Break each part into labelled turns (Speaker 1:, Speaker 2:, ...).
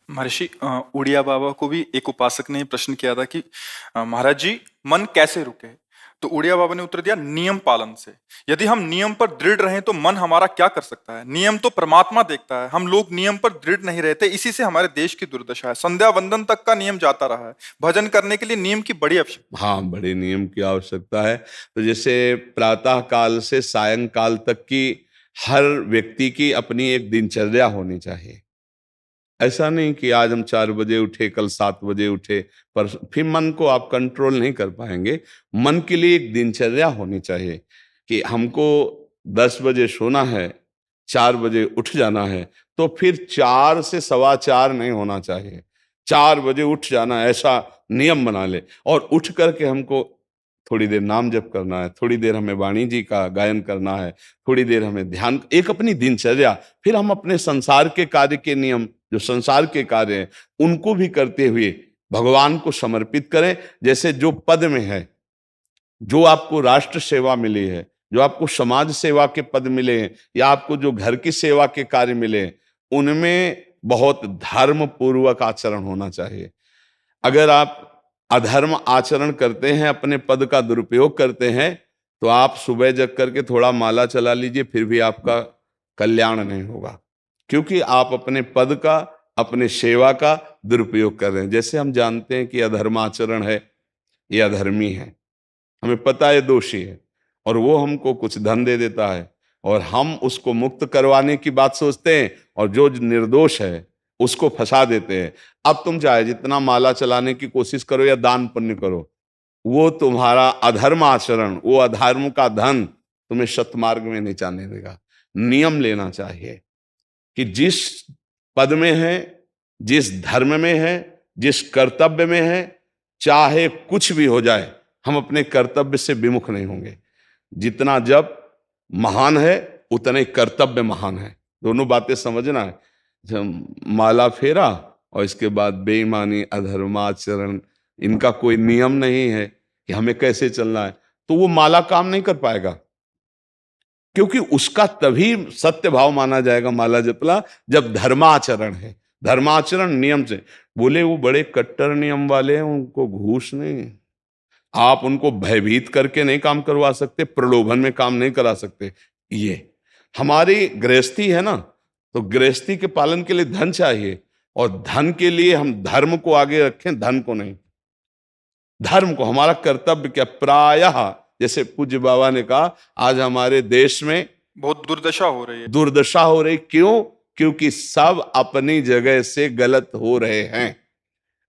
Speaker 1: महर्षि उड़िया बाबा को भी एक उपासक ने प्रश्न किया था कि महाराज जी, मन कैसे रुके? तो उड़िया बाबा ने उत्तर दिया, नियम पालन से। यदि हम नियम पर दृढ़ रहें तो मन हमारा क्या कर सकता है? नियम तो परमात्मा देखता है। हम लोग नियम पर दृढ़ नहीं रहते, इसी से हमारे देश की दुर्दशा है। संध्या वंदन तक का नियम जाता रहा है। भजन करने के लिए नियम की बड़ी आवश्यकता।
Speaker 2: हाँ, बड़े नियम की आवश्यकता है। तो जैसे प्रातः काल से सायंकाल तक की हर व्यक्ति की अपनी एक दिनचर्या होनी चाहिए। ऐसा नहीं कि आज हम 4 बजे उठे, कल 7 बजे उठे, पर फिर मन को आप कंट्रोल नहीं कर पाएंगे। मन के लिए एक दिनचर्या होनी चाहिए कि हमको 10 बजे सोना है, 4 बजे उठ जाना है। तो फिर 4 से 4:15 नहीं होना चाहिए, 4 बजे उठ जाना, ऐसा नियम बना ले। और उठ करके हमको थोड़ी देर नाम जप करना है, थोड़ी देर हमें वाणी जी का गायन करना है, थोड़ी देर हमें ध्यान, एक अपनी दिनचर्या। फिर हम अपने संसार के कार्य के नियम, जो संसार के कार्य हैं, उनको भी करते हुए भगवान को समर्पित करें। जैसे जो पद में है, जो आपको राष्ट्र सेवा मिली है, जो आपको समाज सेवा के पद मिले हैं, या आपको जो घर की सेवा के कार्य मिले हैं, उनमें बहुत धर्म पूर्वक आचरण होना चाहिए। अगर आप अधर्म आचरण करते हैं, अपने पद का दुरुपयोग करते हैं, तो आप सुबह जग करके थोड़ा माला चला लीजिए, फिर भी आपका कल्याण नहीं होगा, क्योंकि आप अपने पद का, अपने सेवा का दुरुपयोग कर रहे हैं। जैसे हम जानते हैं कि अधर्म आचरण है, ये अधर्मी है, हमें पता है दोषी है, और वो हमको कुछ धन दे देता है, और हम उसको मुक्त करवाने की बात सोचते हैं, और जो निर्दोष है उसको फंसा देते हैं। अब तुम चाहे जितना माला चलाने की कोशिश करो या दान पुण्य करो, वो तुम्हारा अधर्म आचरण, वो अधर्म का धन तुम्हें सतमार्ग में नहीं जाने देगा। नियम लेना चाहिए कि जिस पद में है, जिस धर्म में है, जिस कर्तव्य में है, चाहे कुछ भी हो जाए, हम अपने कर्तव्य से विमुख नहीं होंगे। जितना जप महान है, उतने कर्तव्य महान है। दोनों बातें समझना है। जब माला फेरा और इसके बाद बेईमानी, अधर्माचरण, इनका कोई नियम नहीं है कि हमें कैसे चलना है, तो वो माला काम नहीं कर पाएगा, क्योंकि उसका तभी सत्य भाव माना जाएगा माला जपला जब धर्माचरण है। धर्माचरण नियम से। बोले वो बड़े कट्टर नियम वाले हैं, उनको घूस नहीं, आप उनको भयभीत करके नहीं काम करवा सकते, प्रलोभन में काम नहीं करा सकते। ये हमारी गृहस्थी है ना, तो गृहस्थी के पालन के लिए धन चाहिए, और धन के लिए हम धर्म को आगे रखें, धन को नहीं। धर्म को, हमारा कर्तव्य क्या, प्रायः जैसे पूज्य बाबा ने कहा, आज हमारे देश में
Speaker 1: बहुत दुर्दशा हो रही है।
Speaker 2: दुर्दशा हो रही, क्यों? क्योंकि सब अपनी जगह से गलत हो रहे हैं।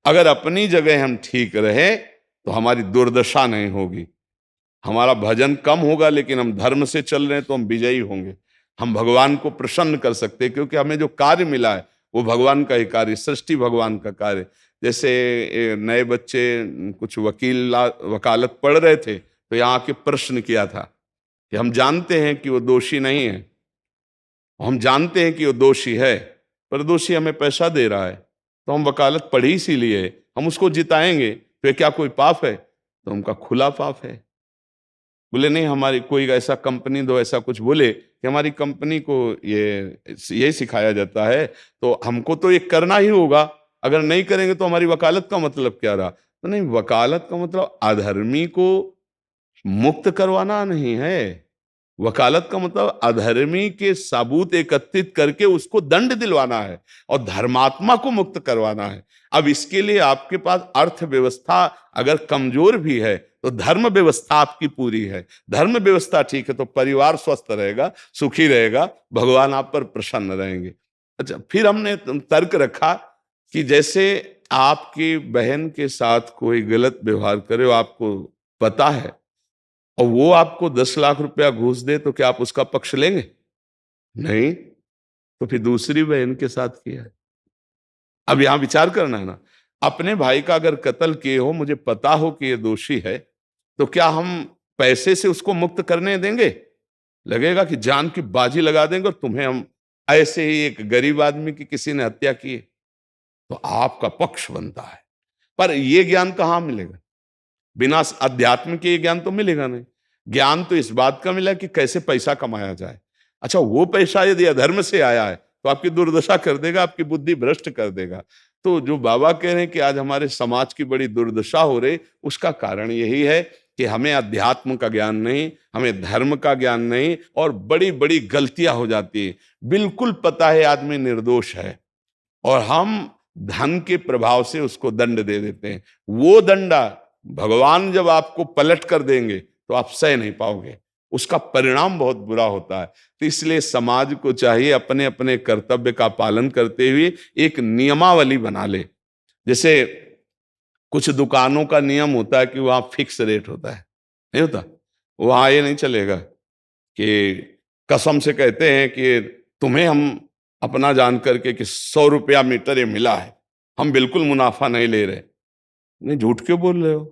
Speaker 2: अगर अपनी जगह हम ठीक रहे तो हमारी दुर्दशा नहीं होगी, हमारा भजन कम होगा, लेकिन हम धर्म से चल रहे हैं तो हम विजयी होंगे। हम भगवान को प्रसन्न कर सकते हैं, क्योंकि हमें जो कार्य मिला है वो भगवान का ही कार्य, सृष्टि भगवान का कार्य। जैसे नए बच्चे कुछ वकालत पढ़ रहे थे, तो यहाँ के प्रश्न किया था कि हम जानते हैं कि वो दोषी नहीं है, हम जानते हैं कि वो दोषी है, पर दोषी हमें पैसा दे रहा है, तो हम वकालत पढ़ी इसीलिए, हम उसको जिताएंगे, तो क्या कोई पाप है? तो उनका खुला पाप है। बोले नहीं, हमारी कोई ऐसा कंपनी दो, ऐसा कुछ बोले कि हमारी कंपनी को ये सिखाया जाता है, तो हमको तो ये करना ही होगा, अगर नहीं करेंगे तो हमारी वकालत का मतलब क्या रहा? तो नहीं, वकालत का मतलब अधर्मी को मुक्त करवाना नहीं है। वकालत का मतलब अधर्मी के सबूत एकत्रित करके उसको दंड दिलवाना है, और धर्मात्मा को मुक्त करवाना है। अब इसके लिए आपके पास अर्थव्यवस्था अगर कमजोर भी है, तो धर्म व्यवस्था आपकी पूरी है। धर्म व्यवस्था ठीक है तो परिवार स्वस्थ रहेगा, सुखी रहेगा, भगवान आप पर प्रसन्न रहेंगे। अच्छा, फिर हमने तर्क रखा कि जैसे आपकी बहन के साथ कोई गलत व्यवहार करे, आपको पता है, और वो आपको 10 लाख रुपया घूस दे, तो क्या आप उसका पक्ष लेंगे? नहीं। तो फिर दूसरी बहन के साथ किया है। अब यहां विचार करना है ना, अपने भाई का अगर कत्ल किए हो, मुझे पता हो कि ये दोषी है, तो क्या हम पैसे से उसको मुक्त करने देंगे? लगेगा कि जान की बाजी लगा देंगे, और तुम्हें हम, ऐसे ही एक गरीब आदमी की किसी ने हत्या की है, तो आपका पक्ष बनता है। पर यह ज्ञान कहां मिलेगा? बिना अध्यात्म के ये ज्ञान तो मिलेगा नहीं। ज्ञान तो इस बात का मिला कि कैसे पैसा कमाया जाए। अच्छा, वो पैसा यदि अधर्म से आया है तो आपकी दुर्दशा कर देगा, आपकी बुद्धि भ्रष्ट कर देगा। तो जो बाबा कह रहे हैं कि आज हमारे समाज की बड़ी दुर्दशा हो रही, उसका कारण यही है कि हमें अध्यात्म का ज्ञान नहीं, हमें धर्म का ज्ञान नहीं, और बड़ी बड़ी गलतियां हो जाती है। बिल्कुल पता है आदमी निर्दोष है और हम धन के प्रभाव से उसको दंड दे देते हैं। वो दंडा भगवान जब आपको पलट कर देंगे तो आप सह नहीं पाओगे, उसका परिणाम बहुत बुरा होता है। तो इसलिए समाज को चाहिए अपने अपने कर्तव्य का पालन करते हुए एक नियमावली बना ले। जैसे कुछ दुकानों का नियम होता है कि वहां फिक्स रेट होता है, नहीं होता? वहां ये नहीं चलेगा कि कसम से कहते हैं कि तुम्हें हम अपना जान करके कि 100 रुपया मीटर ये मिला है, हम बिल्कुल मुनाफा नहीं ले रहे। नहीं, झूठ क्यों बोल रहे हो?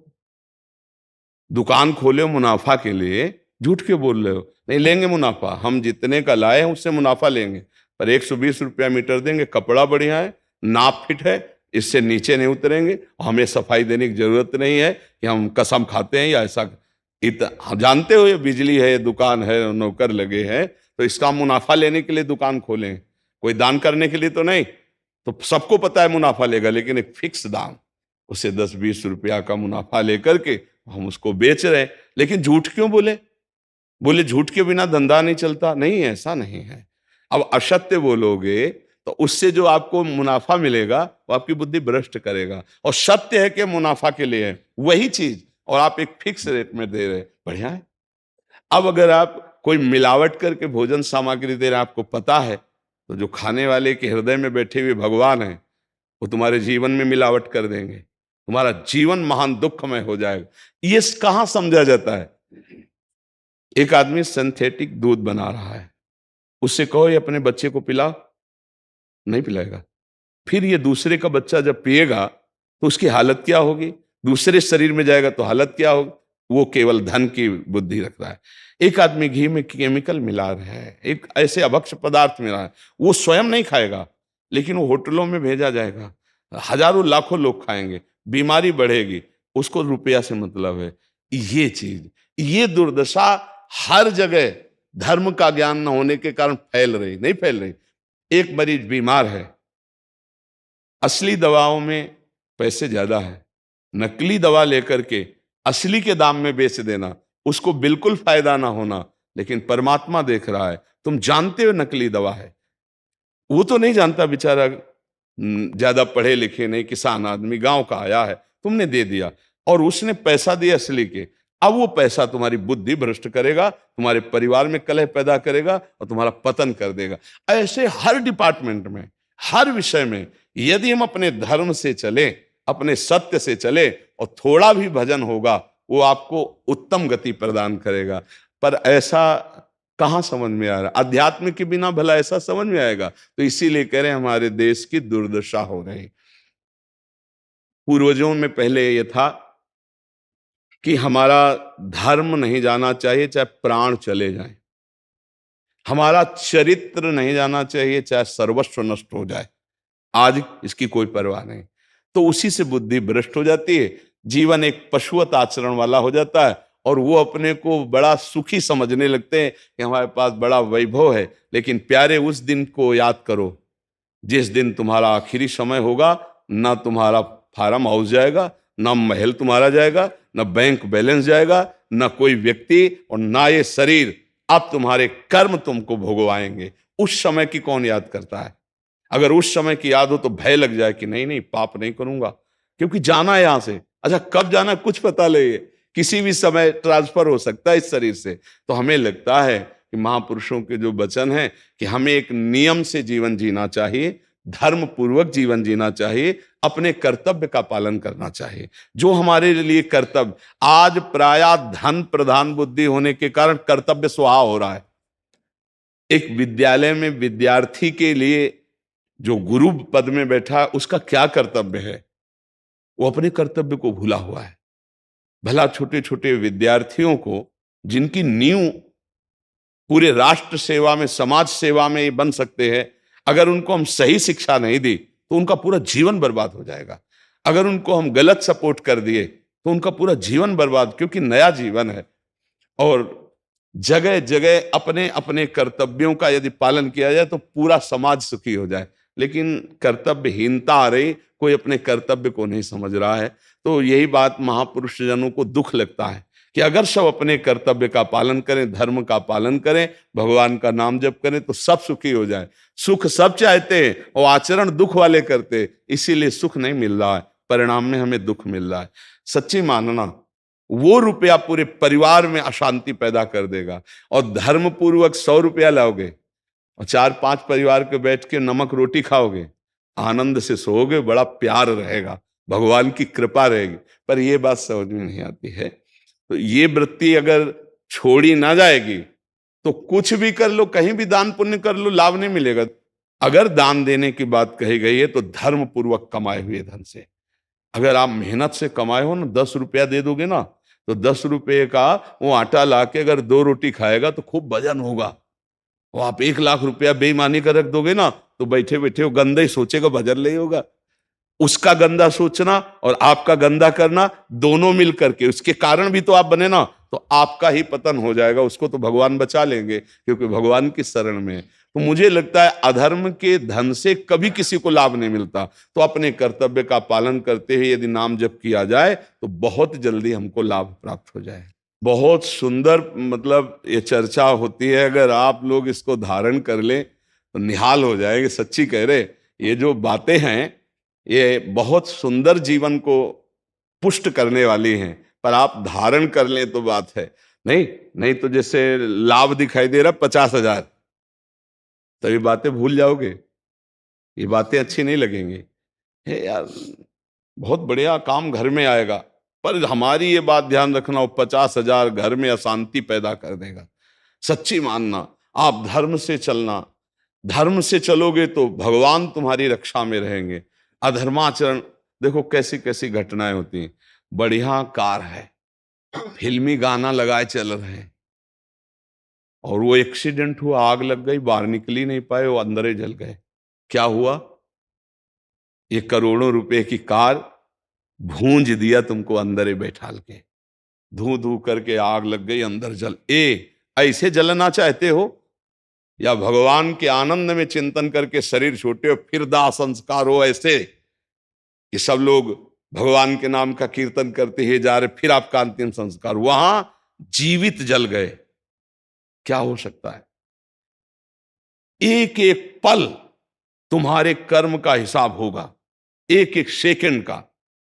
Speaker 2: दुकान खोले हो मुनाफा के लिए, झूठ क्यों बोल रहे हो? नहीं लेंगे मुनाफा, हम जितने का लाए हैं उससे मुनाफा लेंगे, पर 120 रुपया मीटर देंगे, कपड़ा बढ़िया है, नाप फिट है, इससे नीचे नहीं उतरेंगे, हमें सफाई देने की जरूरत नहीं है कि हम कसम खाते हैं या ऐसा। हम जानते हो ये बिजली है, दुकान है, नौकर लगे हैं, तो इसका मुनाफा लेने के लिए दुकान खोलें, कोई दान करने के लिए तो नहीं। तो सबको पता है मुनाफा लेगा, लेकिन एक फिक्स दाम, उसे 10-20 रुपया का मुनाफा लेकर के हम उसको बेच रहे हैं। लेकिन झूठ क्यों बोले? बोले झूठ के बिना धंधा नहीं चलता। नहीं, ऐसा नहीं है। अब असत्य बोलोगे तो उससे जो आपको मुनाफा मिलेगा वो आपकी बुद्धि भ्रष्ट करेगा, और सत्य है कि मुनाफा के लिए है वही चीज, और आप एक फिक्स रेट में दे रहे, बढ़िया है। अब अगर आप कोई मिलावट करके भोजन सामग्री दे रहे हैं, आपको पता है, तो जो खाने वाले के हृदय में बैठे हुए भगवान हैं वो तुम्हारे जीवन में मिलावट कर देंगे, तुम्हारा जीवन महान दुखमय हो जाएगा। ये कहां समझा जाता है? एक आदमी सिंथेटिक दूध बना रहा है, उससे कहो ये अपने बच्चे को पिला, नहीं पिलाएगा। फिर ये दूसरे का बच्चा जब पिएगा तो उसकी हालत क्या होगी? दूसरे शरीर में जाएगा तो हालत क्या होगी? वो केवल धन की बुद्धि रख रहा है। एक आदमी घी में केमिकल मिला रहा है, एक ऐसे अभक्ष पदार्थ मिला है, वो स्वयं नहीं खाएगा, लेकिन वो होटलों में भेजा जाएगा, हजारों लाखों लोग खाएंगे, बीमारी बढ़ेगी, उसको रुपया से मतलब है। ये चीज, ये दुर्दशा हर जगह धर्म का ज्ञान न होने के कारण फैल रही, नहीं फैल रही। एक मरीज बीमार है, असली दवाओं में पैसे ज्यादा है, नकली दवा लेकर के असली के दाम में बेच देना, उसको बिल्कुल फायदा ना होना। लेकिन परमात्मा देख रहा है, तुम जानते हो नकली दवा है, वो तो नहीं जानता बेचारा, ज्यादा पढ़े लिखे नहीं, किसान आदमी गांव का आया है, तुमने दे दिया और उसने पैसा दिया असली के। अब वो पैसा तुम्हारी बुद्धि भ्रष्ट करेगा, तुम्हारे परिवार में कलह पैदा करेगा और तुम्हारा पतन कर देगा। ऐसे हर डिपार्टमेंट में, हर विषय में यदि हम अपने धर्म से चले, अपने सत्य से चले और थोड़ा भी भजन होगा, वो आपको उत्तम गति प्रदान करेगा। पर ऐसा कहां समझ में आ रहा? अध्यात्म के बिना भला ऐसा समझ में आएगा? तो इसीलिए कह रहे हैं हमारे देश की दुर्दशा हो रही। पूर्वजों में पहले यह था कि हमारा धर्म नहीं जाना चाहिए चाहे प्राण चले जाएं, हमारा चरित्र नहीं जाना चाहिए चाहे सर्वस्व नष्ट हो जाए। आज इसकी कोई परवाह नहीं, तो उसी से बुद्धि भ्रष्ट हो जाती है, जीवन एक पशुवत आचरण वाला हो जाता है, और वो अपने को बड़ा सुखी समझने लगते हैं कि हमारे पास बड़ा वैभव है। लेकिन प्यारे, उस दिन को याद करो जिस दिन तुम्हारा आखिरी समय होगा, ना तुम्हारा फार्म हाउस जाएगा, ना महल तुम्हारा जाएगा, ना बैंक बैलेंस जाएगा, ना कोई व्यक्ति, और ना ये शरीर। अब तुम्हारे कर्म तुमको भोगवाएंगे। उस समय की कौन याद करता है? अगर उस समय की याद हो तो भय लग जाए कि नहीं नहीं, पाप नहीं करूंगा, क्योंकि जाना है यहां से। अच्छा, कब जाना कुछ पता नहीं, किसी भी समय ट्रांसफर हो सकता है इस शरीर से। तो हमें लगता है कि महापुरुषों के जो वचन हैं कि हमें एक नियम से जीवन जीना चाहिए, धर्म पूर्वक जीवन जीना चाहिए, अपने कर्तव्य का पालन करना चाहिए। जो हमारे लिए कर्तव्य, आज प्रायः धन प्रधान बुद्धि होने के कारण कर्तव्य स्वाहा हो रहा है। एक विद्यालय में विद्यार्थी के लिए जो गुरु पद में बैठा, उसका क्या कर्तव्य है? वो अपने कर्तव्य को भूला हुआ है। भला छोटे छोटे विद्यार्थियों को, जिनकी नींव पूरे राष्ट्र सेवा में, समाज सेवा में ये बन सकते हैं, अगर उनको हम सही शिक्षा नहीं दी तो उनका पूरा जीवन बर्बाद हो जाएगा। अगर उनको हम गलत सपोर्ट कर दिए तो उनका पूरा जीवन बर्बाद, क्योंकि नया जीवन है। और जगह जगह अपने अपने कर्तव्यों का यदि पालन किया जाए तो पूरा समाज सुखी हो जाए। लेकिन कर्तव्यहीनता आ रही, कोई अपने कर्तव्य को नहीं समझ रहा है। तो यही बात महापुरुष जनों को दुख लगता है कि अगर सब अपने कर्तव्य का पालन करें, धर्म का पालन करें, भगवान का नाम जप करें तो सब सुखी हो जाए। सुख सब चाहते हैं और आचरण दुख वाले करते हैं, इसीलिए सुख नहीं मिल रहा है, परिणाम में हमें दुख मिल रहा है। सच्ची मानना, वो रुपया पूरे परिवार में अशांति पैदा कर देगा। और धर्म पूर्वक 100 रुपया लाओगे और 4-5 परिवार के बैठ के नमक रोटी खाओगे, आनंद से सोओगे, बड़ा प्यार रहेगा, भगवान की कृपा रहेगी। पर ये बात समझ में नहीं आती है। तो ये वृत्ति अगर छोड़ी ना जाएगी तो कुछ भी कर लो, कहीं भी दान पुण्य कर लो, लाभ नहीं मिलेगा। अगर दान देने की बात कही गई है तो धर्म पूर्वक कमाए हुए धन से। अगर आप मेहनत से कमाए हो ना, 10 रुपया दे दोगे ना, तो 10 रुपये का वो आटा लाके अगर 2 रोटी खाएगा तो खूब वजन होगा। और आप 1 लाख रुपया बेईमानी का रख दोगे ना, तो बैठे बैठे वो गंदा ही सोचेगा, भजन नहीं होगा। उसका गंदा सोचना और आपका गंदा करना, दोनों मिल करके, उसके कारण भी तो आप बने ना, तो आपका ही पतन हो जाएगा। उसको तो भगवान बचा लेंगे क्योंकि भगवान की शरण में है। तो मुझे लगता है अधर्म के धन से कभी किसी को लाभ नहीं मिलता। तो अपने कर्तव्य का पालन करते हुए यदि नाम जप किया जाए तो बहुत जल्दी हमको लाभ प्राप्त हो जाए। बहुत सुंदर, मतलब ये चर्चा होती है, अगर आप लोग इसको धारण कर लें तो निहाल हो जाएंगे। सच्ची कह रहे, ये जो बातें हैं ये बहुत सुंदर जीवन को पुष्ट करने वाली हैं, पर आप धारण कर लें तो बात है। नहीं नहीं तो जैसे लाभ दिखाई दे रहा 50,000, तो ये बातें भूल जाओगे, ये बातें अच्छी नहीं लगेंगी। हे यार, बहुत बढ़िया काम घर में आएगा, पर हमारी ये बात ध्यान रखना, वो 50,000 घर में अशांति पैदा कर देगा। सच्ची मानना, आप धर्म से चलना, धर्म से चलोगे तो भगवान तुम्हारी रक्षा में रहेंगे। अधर्माचरण, देखो कैसी कैसी घटनाएं होती हैं। बढ़िया कार है, फिल्मी गाना लगाए चल रहे हैं, और वो एक्सीडेंट हुआ, आग लग गई, बाहर निकल ही नहीं पाए, वो अंदर ही जल गए। क्या हुआ? ये करोड़ों रुपए की कार भूंज दिया तुमको अंदर ही बैठाल के, धू धू करके आग लग गई, अंदर जल। ऐसे जलना चाहते हो या भगवान के आनंद में चिंतन करके शरीर छोटे हो फिर दाह संस्कार हो, ऐसे कि सब लोग भगवान के नाम का कीर्तन करते ही जा रहे, फिर आपका अंतिम संस्कार वहां जीवित जल गए? क्या हो सकता है? एक एक पल तुम्हारे कर्म का हिसाब होगा, एक एक सेकंड का।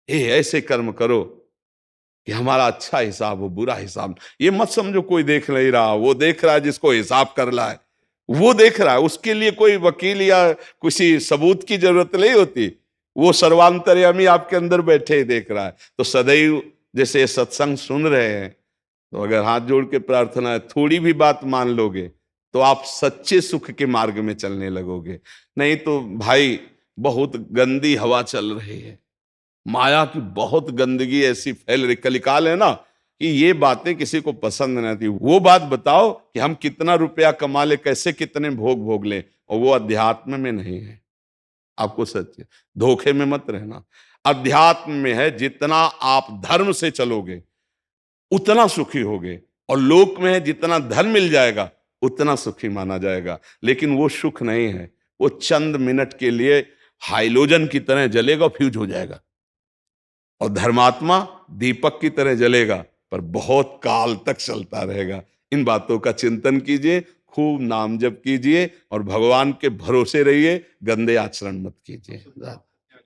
Speaker 2: ऐसे कर्म करो कि हमारा अच्छा हिसाब हो, बुरा हिसाब। ये मत समझो कोई देख नहीं रहा, वो देख रहा है जिसको हिसाब करना है, वो देख रहा है। उसके लिए कोई वकील या किसी सबूत की जरूरत नहीं होती, वो सर्वांतर्यामी आपके अंदर बैठे ही देख रहा है। तो सदैव जैसे सत्संग सुन रहे हैं, तो अगर हाथ जोड़ के प्रार्थना है, थोड़ी भी बात मान लोगे तो आप सच्चे सुख के मार्ग में चलने लगोगे। नहीं तो भाई बहुत गंदी हवा चल रही है, माया की बहुत गंदगी ऐसी फैल रही, कलिकाल है ना, कि ये बातें किसी को पसंद नहीं आती। वो बात बताओ कि हम कितना रुपया कमा ले, कैसे कितने भोग भोग ले, और वो अध्यात्म में नहीं है। आपको सच धोखे में मत रहना, अध्यात्म में है। जितना आप धर्म से चलोगे उतना सुखी होगे, और लोक में है जितना धन मिल जाएगा उतना सुखी माना जाएगा। लेकिन वो सुख नहीं है, वो चंद मिनट के लिए हाइलोजन की तरह जलेगा, फ्यूज हो जाएगा। और धर्मात्मा दीपक की तरह जलेगा, पर बहुत काल तक चलता रहेगा। इन बातों का चिंतन कीजिए, खूब नाम जप कीजिए और भगवान के भरोसे रहिए, गंदे आचरण मत कीजिए।